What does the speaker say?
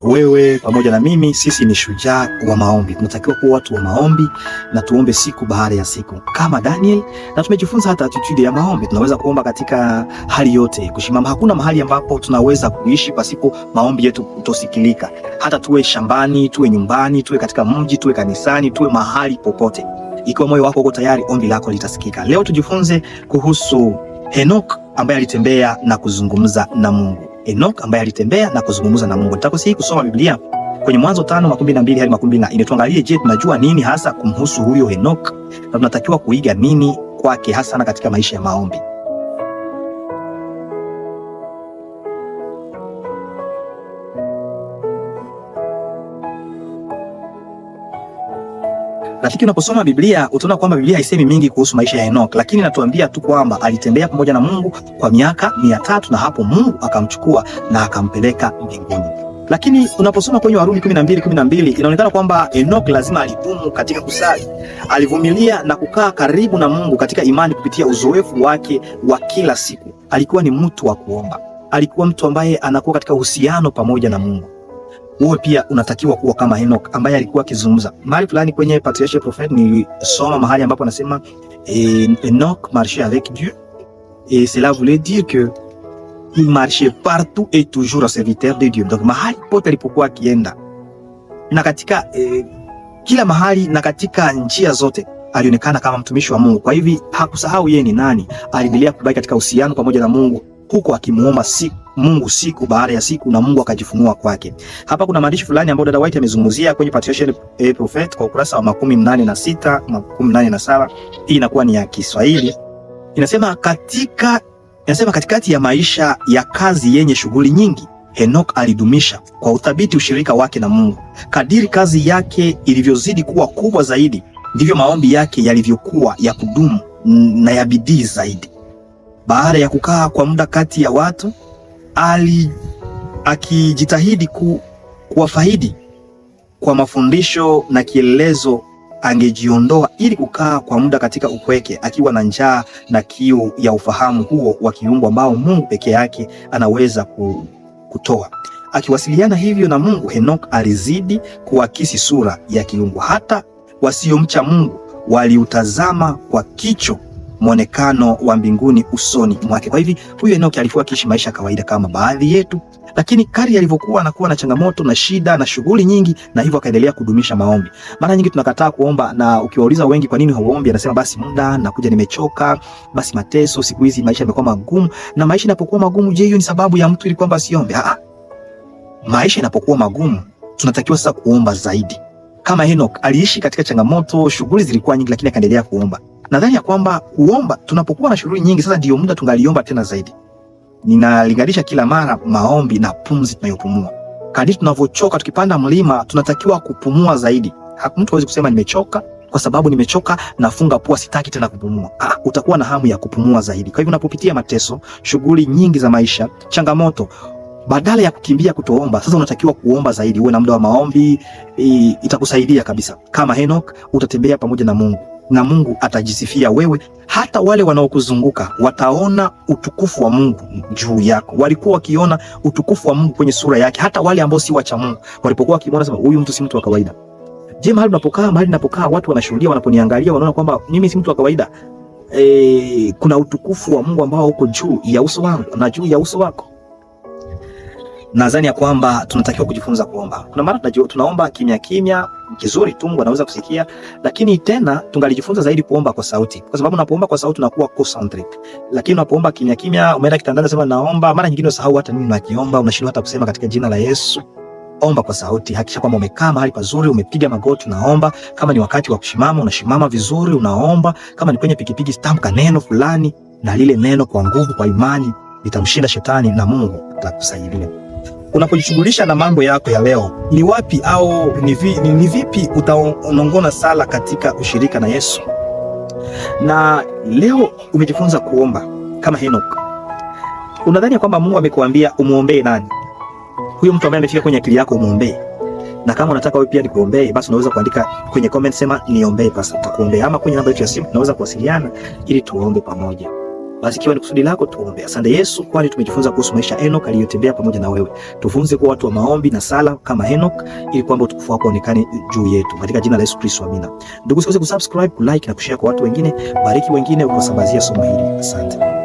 wewe pamoja na mimi, sisi ni shujaa wa maombi. Tunatakiwa kuwa watu wa maombi na tuombe siku baada ya siku kama Daniel, na tumejifunza hata attitude ya maombi. Tunaweza kuomba katika hali yote, kushimama. Hakuna mahali ambapo tunaweza kuishi pasipo maombi yetu kutosikilika. Hata tuwe shambani, tuwe nyumbani, tuwe katika mji, tuwe kanisani, tuwe mahali popote. Ikiwa moyo wako uko tayari, ombi lako litasikika. Leo tujifunze kuhusu Henok ambaye alitembea na kuzungumza na Mungu. Henok ambaye alitembea na kuzungumza na Mungu. Nitakusihi kusoma Biblia kwenye Mwanzo 5:12 hadi 14. Tuangalie, je, tunajua nini hasa kumhusu huyo Henok na tunatakiwa kuiga nini kwake hasa na katika maisha ya maombi. Rafiki, unaposoma Biblia utaona kwamba Biblia haisemi mingi kuhusu maisha ya Henok, lakini inatuambia tu kwamba alitembea pamoja na Mungu kwa miaka 300 na hapo Mungu akamchukua na akampeleka mbinguni. Lakini unaposoma kwenye Warumi 12:12 inaonekana kwamba Henok lazima alidumu katika kusali. Alivumilia na kukaa karibu na Mungu katika imani kupitia uzoefu wake wa kila siku. Alikuwa ni mtu wa kuomba. Alikuwa mtu ambaye anakuwa katika uhusiano pamoja na Mungu. Wewe pia unatakiwa kuwa kama Henok ambaye alikuwa akizungumza. Mahali fulani kwenye Patriarche Prophète ni soma mahali ambapo anasema Henok marchait avec Dieu et cela voulait dire que il marchait partout et toujours un serviteur de Dieu. Donc mahali pote alipokuwa akienda na katika kila mahali na katika njia zote alionekana kama mtumishi wa Mungu. Kwa hivi hakusahau yeye ni nani. Aliendelea kubaki katika uhusiano pamoja na Mungu huko akimuomba Mungu siku baada ya siku na Mungu akajifunua kwake. Hapa kuna maandishi fulani ambayo dada White amezungumzia kwenye Patriarche Prophète kwa ukurasa wa 86 na 87. Hii inakuwa ni ya Kiswahili. Inasema katikati ya maisha ya kazi yenye shughuli nyingi, Henok alidumisha kwa uthabiti ushirika wake na Mungu. Kadiri kazi yake ilivyozidi kuwa kubwa zaidi, ndivyo maombi yake yalivyokuwa ya kudumu na ya bidii zaidi. Baada ya kukaa kwa muda kati ya watu, akijitahidi kuwafaidi kwa mafundisho na kielelezo, angejiondoa ili kukaa kwa muda katika upweke, akiwa na njaa na kiu ya ufahamu huo wa kiungu ambao Mungu peke yake anaweza kutoa. Akiwasiliana hivyo na Mungu, Henok alizidi kuakisi sura ya kiungu. Hata wasiomcha Mungu waliutazama kwa kicho mwonekano wa mbinguni usoni mwake. Kwa hivi huyu Henok alikuwa akiishi maisha kawaida kama baadhi yetu, lakini kadri alivyokuwa anakuwa na changamoto na shida na shughuli nyingi, na hivyo akaendelea kudumisha maombi. Mara nyingi tunakataa kuomba, na ukiwauliza wengi kwa nini hauombi, anasema basi muda, nakuja nimechoka, basi mateso, siku hizi maisha yamekuwa magumu. Na maisha yanapokuwa magumu, je, hiyo ni sababu ya mtu ili kwamba asiombe? Maisha yanapokuwa magumu tunatakiwa sasa kuomba zaidi. Kama Henok aliishi katika changamoto, shughuli zilikuwa nyingi, lakini akaendelea kuomba. Nadhani ya kwamba kuomba tunapokuwa na shughuli nyingi, sasa ndio muda tungaliomba tena zaidi. Ninalinganisha kila mara maombi na pumzi tunayopumua. Kadri tunavyochoka tukipanda mlima, tunatakiwa kupumua zaidi. Mtu hawezi kusema nimechoka, kwa sababu nimechoka nafunga pua, sitaki tena kupumua. Utakuwa na hamu ya kupumua zaidi. Kwa hivyo unapopitia mateso, shughuli nyingi za maisha, changamoto, badala ya kukimbia kutoomba, sasa unatakiwa kuomba zaidi. Uwe na muda wa maombi, itakusaidia kabisa. Kama Henok utatembea pamoja na Mungu na Mungu atajisifia wewe. Hata wale wanaokuzunguka wataona utukufu wa Mungu juu yako. Walikuwa wakiona utukufu wa Mungu kwenye sura yake. Hata wale ambao si wacha Mungu walipokuwa wakimuona, sema huyu mtu si mtu wa kawaida. Je, mahali unapokaa watu wanashuhudia, wanaponiangalia wanaona kwamba mimi si mtu wa kawaida. Kuna utukufu wa Mungu ambao uko juu ya uso wangu na juu ya uso wako. Nadhani ya kwamba tunatakiwa kujifunza kuomba. Kuna mara tunaomba kimya kimya, kizuri tu Mungu anaweza kusikia, lakini tena tungalijifunza zaidi kuomba kwa sauti. Kwa sababu unapoomba kwa sauti unakuwa concentric. Lakini unapoomba kimya kimya, umeenda kitandani sema naomba, mara nyingine usahau hata nini unakiomba, unashindwa hata kusema katika jina la Yesu. Omba kwa sauti. Hakikisha kwamba umekaa mahali pazuri, umepiga magoti unaomba. Kama ni wakati wa kushimama, unashimama vizuri unaomba. Kama ni kwenye pikipiki, tamka neno fulani, na lile neno kwa nguvu, kwa imani litamshinda shetani na Mungu atakusaidia. Unapojishughulisha na mambo yako ya leo, ni wapi au ni vipi utaonongona sala katika ushirika na Yesu? Na leo umejifunza kuomba kama Henok. Unadhani kwamba Mungu amekuambia umuombee nani? Huyo mtu ambaye amefika kwenye akili yako umuombee. Na kama unataka wewe pia nikuombee, basi unaweza kuandika kwenye comment, sema niombee, basi tutakuombea. Ama kwenye namba yetu ya simu tunaweza kuwasiliana ili tuombe pamoja. Basi ikiwa ni kusudi lako, tuombe. Asante Yesu, kwani tumejifunza kuhusu maisha ya Enoch aliyotembea pamoja na wewe. Tufunze kuwa watu wa maombi na sala kama Enoch, ili kwamba utukufu wako uonekane juu yetu, katika jina la Yesu Kristo, amina. Ndugu, usikose kusubscribe, kulike na kushare kwa watu wengine. Bariki wengine ukawasambazia somo hili. Asante.